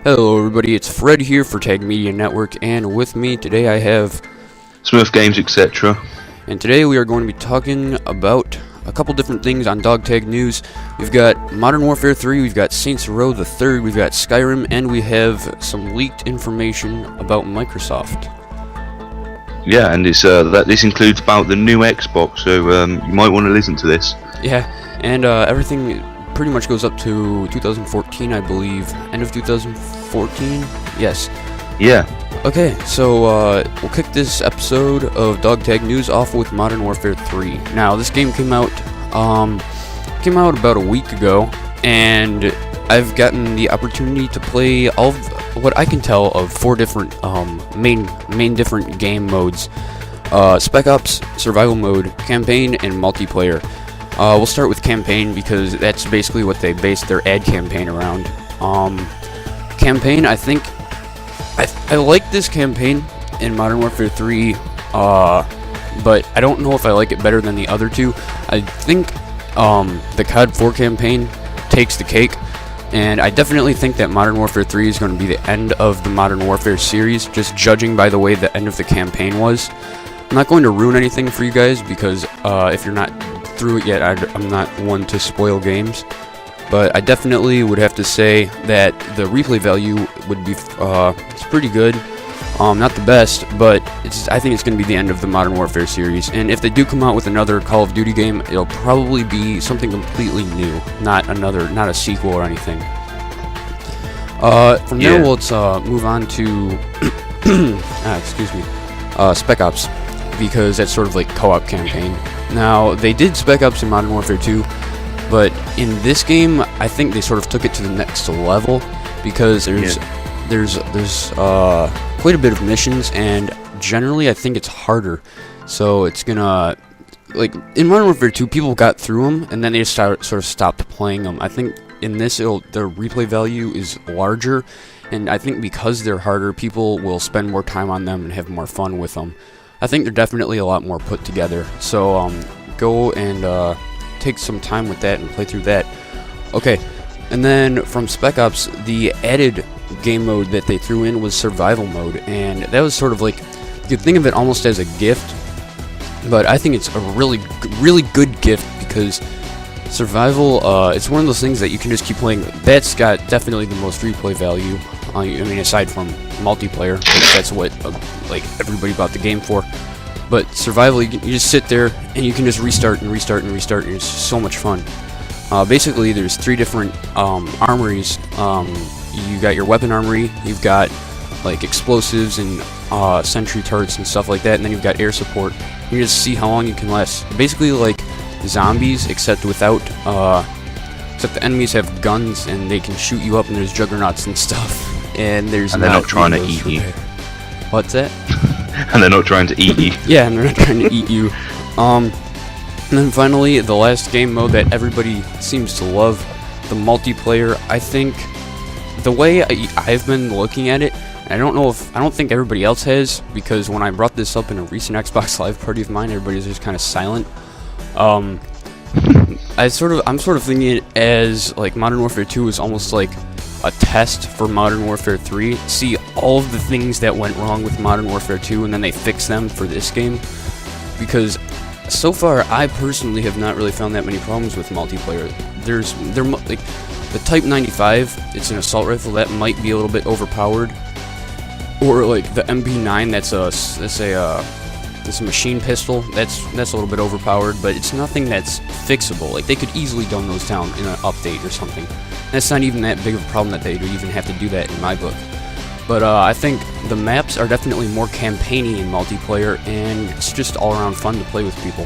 Hello everybody, it's Fred here for TAGMediaNet, and with me today I have Smurf Games, etc. And today we are going to be talking about a couple different things on DOGTAG news. We've got Modern Warfare 3, we've got Saints Row the Third, we've got Skyrim, and we have some leaked information about Microsoft. Yeah, and this includes about the new Xbox, so you might want to listen to this. Yeah, and everything pretty much goes up to 2014, I believe. End of 2014? Yes. Yeah. Okay, so we'll kick this episode of DOGTAG News off with Modern Warfare 3. Now, this game came out about a week ago, and I've gotten the opportunity to play all of what I can tell of 4 different main different game modes: Spec Ops, Survival Mode, Campaign, and Multiplayer. We'll start with Campaign because that's basically what they based their ad campaign around. Campaign, I think I like this campaign in Modern Warfare 3, but I don't know if I like it better than the other two. I think the COD 4 campaign takes the cake, and I definitely think that Modern Warfare 3 is going to be the end of the Modern Warfare series, just judging by the way the end of the campaign was. I'm not going to ruin anything for you guys because if you're not through it yet, I'm not one to spoil games. But I definitely would have to say that the replay value would be it's pretty good. Not the best, but I think it's going to be the end of the Modern Warfare series. And if they do come out with another Call of Duty game, it'll probably be something completely new, not a sequel or anything. From there, let's move on to Spec Ops, because that's sort of like co-op campaign. Now, they did Spec Ops in Modern Warfare 2, but in this game, I think they sort of took it to the next level, because there's quite a bit of missions, and generally I think it's harder. So it's gonna, like, in Modern Warfare 2, people got through them, and then they just sort of stopped playing them. I think in this, their replay value is larger, and I think because they're harder, people will spend more time on them and have more fun with them. I think they're definitely a lot more put together. So go and take some time with that and play through that. Okay, and then from Spec Ops, the added game mode that they threw in was Survival Mode, and that was sort of like, you could think of it almost as a gift, but I think it's a really good gift, because Survival, it's one of those things that you can just keep playing. That's got definitely the most replay value. I mean, aside from multiplayer, that's what like everybody bought the game for. But Survival, you just sit there and you can just restart, and it's so much fun. Basically, there's 3 different armories. You got your weapon armory, you've got like explosives and sentry turrets and stuff like that, and then you've got air support. You just see how long you can last. Basically, like zombies, except except the enemies have guns and they can shoot you up, and there's juggernauts and stuff. And they're not trying to eat you. What's that? And they're not trying to eat you. Yeah, and they're not trying to eat you. And then finally, the last game mode that everybody seems to love, the multiplayer. I think the way I've been looking at it, I don't think everybody else has, because when I brought this up in a recent Xbox Live party of mine, everybody's just kind of silent. I'm sort of thinking it as like Modern Warfare 2 is almost like a test for Modern Warfare 3. See all of the things that went wrong with Modern Warfare 2, and then they fix them for this game. Because so far, I personally have not really found that many problems with multiplayer. Like the Type 95, it's an assault rifle that might be a little bit overpowered, or like the MP9, that's a machine pistol. That's a little bit overpowered, but it's nothing that's fixable. Like, they could easily dumb those down in an update or something. That's not even that big of a problem that they would even have to do that in my book. But I think the maps are definitely more campaigny in multiplayer, and it's just all around fun to play with people.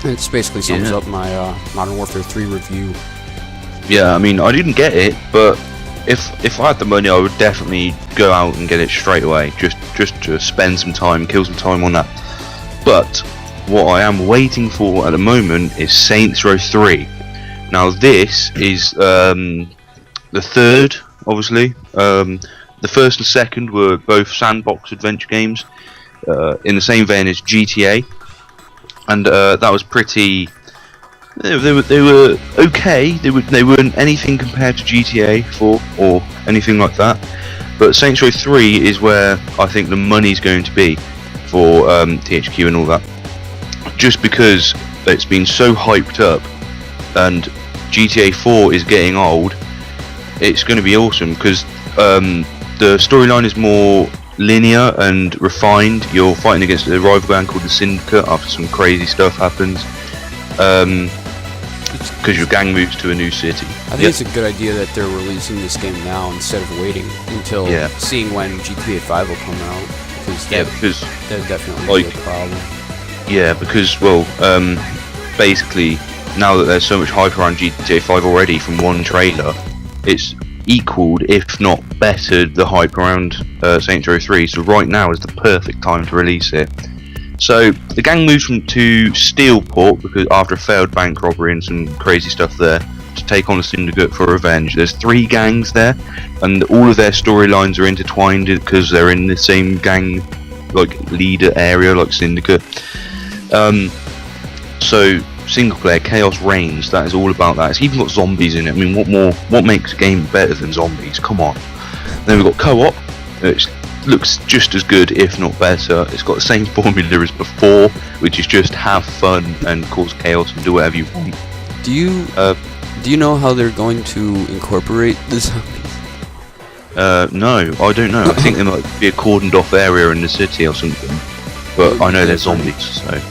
And it basically sums up my Modern Warfare 3 review. Yeah, I mean, I didn't get it, but if I had the money, I would definitely go out and get it straight away, just to spend some time, kill some time on that. But what I am waiting for at the moment is Saints Row 3. Now, this is the third, obviously. The first and second were both sandbox adventure games in the same vein as GTA, and that was pretty They were okay. They weren't anything compared to GTA 4 or anything like that. But Saints Row 3 is where I think the money's going to be for THQ and all that. Just because it's been so hyped up, and GTA 4 is getting old, it's going to be awesome because the storyline is more linear and refined. You're fighting against a rival gang called the Syndicate after some crazy stuff happens. Because your gang moves to a new city. I think it's a good idea that they're releasing this game now instead of waiting until seeing when GTA 5 will come out. Because that definitely be a problem. Yeah, because basically now that there's so much hype around GTA 5 already from one trailer, it's equaled, if not bettered, the hype around Saints Row 3. So right now is the perfect time to release it. So the gang moves to Steelport because after a failed bank robbery and some crazy stuff there, to take on the Syndicate for revenge. There's 3 gangs there, and all of their storylines are intertwined because they're in the same gang, like leader area, like Syndicate. So single player, Chaos Reigns. That is all about that. It's even got zombies in it. I mean, what makes a game better than zombies? Come on. Then we've got co-op. It looks just as good, if not better. It's got the same formula as before, which is just have fun and cause chaos and do whatever you want. Do you know how they're going to incorporate the zombies? No, I don't know. I think there might be a cordoned off area in the city or something. But I know they're zombies, so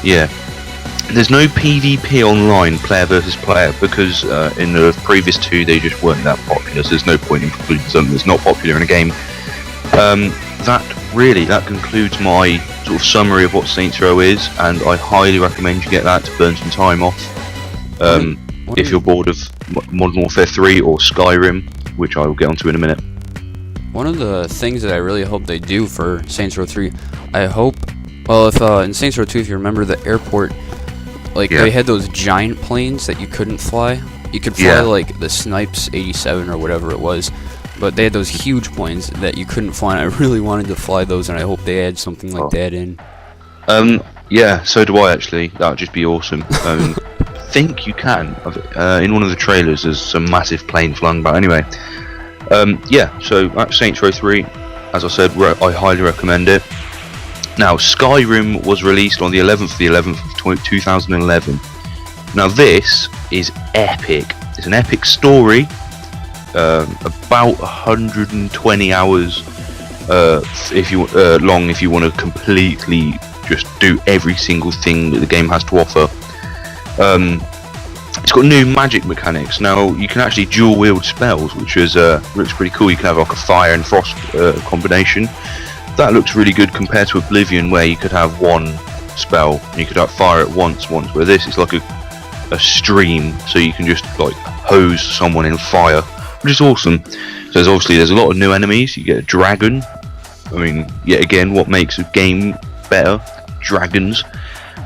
yeah. There's no PvP online, player versus player, because in the previous 2 they just weren't that popular, so there's no point in including something that's not popular in a game. That concludes my sort of summary of what Saints Row is, and I highly recommend you get that to burn some time off. If you're bored of Modern Warfare 3 or Skyrim, which I will get onto in a minute. One of the things that I really hope they do for Saints Row 3, I hope, well, if in Saints Row 2, if you remember the airport, they had those giant planes that you couldn't fly. You could fly like the Snipes 87 or whatever it was, but they had those huge planes that you couldn't fly, and I really wanted to fly those, and I hope they add something like that in. Yeah, so do I actually. That would just be awesome. I think you can. In one of the trailers there's some massive plane flying about. Anyway, so that's Saints Row 3. As I said, I highly recommend it. Now, Skyrim was released on the 11th of the 11th of 2011. Now this is epic. It's an epic story, about 120 hours if you want to completely just do every single thing that the game has to offer. It's got new magic mechanics. Now you can actually dual wield spells, which is looks pretty cool. You can have like a fire and frost combination. That looks really good compared to Oblivion, where you could have one spell and you could have fire at once. Where this is like a stream, so you can just like hose someone in fire, which is awesome. So there's a lot of new enemies. You get a dragon. I mean, yet again, what makes a game better? Dragons.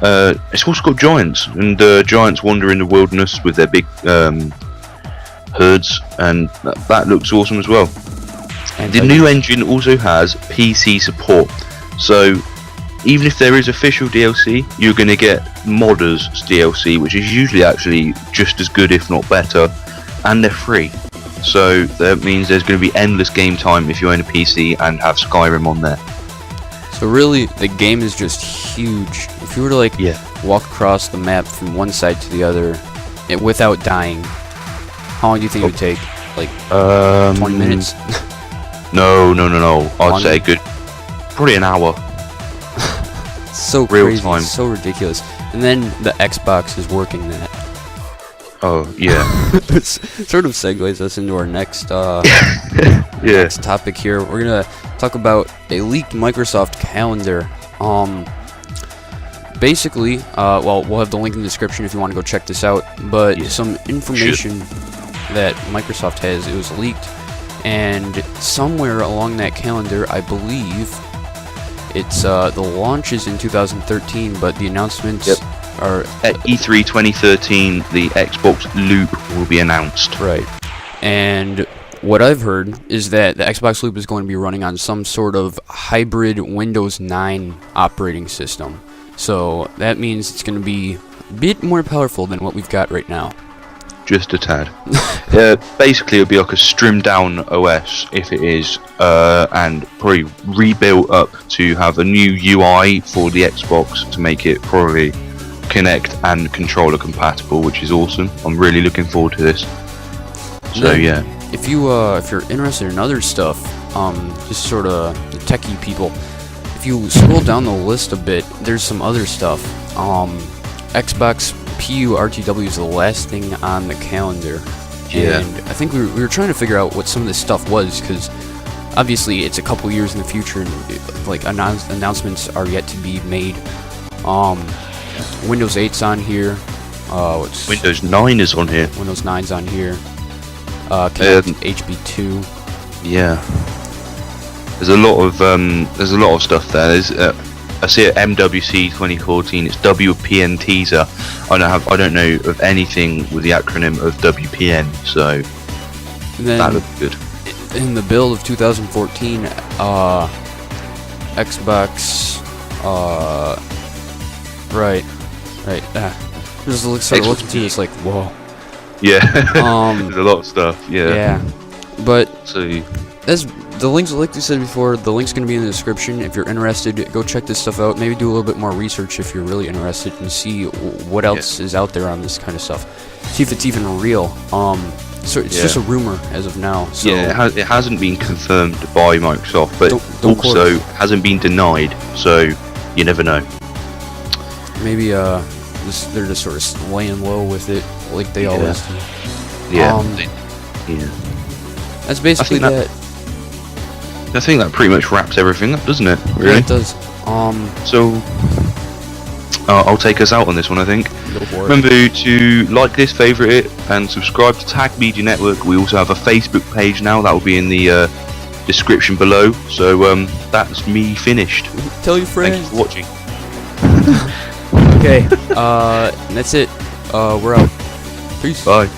It's also got giants, and giants wander in the wilderness with their big herds, and that looks awesome as well. And the new engine also has PC support, so even if there is official DLC, you're going to get modders DLC, which is usually actually just as good, if not better, and they're free. So that means there's going to be endless game time if you own a PC and have Skyrim on there. So really, the game is just huge. If you were to walk across the map from one side to the other without dying, how long do you think it would take? 20 minutes? No. I'd say probably an hour. So real crazy, time. So ridiculous. And then the Xbox is working that. Oh yeah. It sort of segues us into our next next topic here. We're gonna talk about a leaked Microsoft calendar. Basically, we'll have the link in the description if you want to go check this out. But some information that Microsoft has, it was leaked, and somewhere along that calendar, I believe it's the launch is in 2013, but the announcements are at E3 2013. The Xbox Loop will be announced. Right, and what I've heard is that the Xbox Loop is going to be running on some sort of hybrid Windows 9 operating system. So that means it's going to be bit more powerful than what we've got right now. Just a tad. Basically, it'll be like a stripped down OS if it is, and probably rebuilt up to have a new UI for the Xbox to make it probably Kinect and controller compatible, which is awesome. I'm really looking forward to this. So yeah. If you're interested in other stuff, just sort of the techie people, if you scroll down the list a bit, there's some other stuff. Xbox PURTW is the last thing on the calendar. Yeah. And I think we were trying to figure out what some of this stuff was, because obviously it's a couple years in the future, and like announcements are yet to be made. Windows 8's on here. Windows 9 is on here. Windows 9's on here. HB2. Yeah. There's a lot of stuff there. There's I see it MW3 2014. It's WPN teaser. I don't know of anything with the acronym of WPN, so that looks good. In the build of 2014, Xbox, right. Just start looking through this like, whoa. Yeah. There's a lot of stuff. Yeah. Yeah. But so as the links, like we said before, the link's gonna be in the description. If you're interested, go check this stuff out. Maybe do a little bit more research if you're really interested, and see what else is out there on this kind of stuff. See if it's even real. So it's just a rumor as of now. So yeah, it hasn't been confirmed by Microsoft, but don't also hasn't been denied. So you never know. Maybe they're just sort of laying low with it, like they always do. Yeah. That's basically that. I think that pretty much wraps everything up, doesn't it? Really? Yeah, it does. So I'll take us out on this one, I think. Remember to like this, favourite it, and subscribe to Tag Media Network. We also have a Facebook page now. That will be in the description below. So that's me finished. Tell your friends. Thank you for watching. Okay. That's it. We're out. Peace. Bye.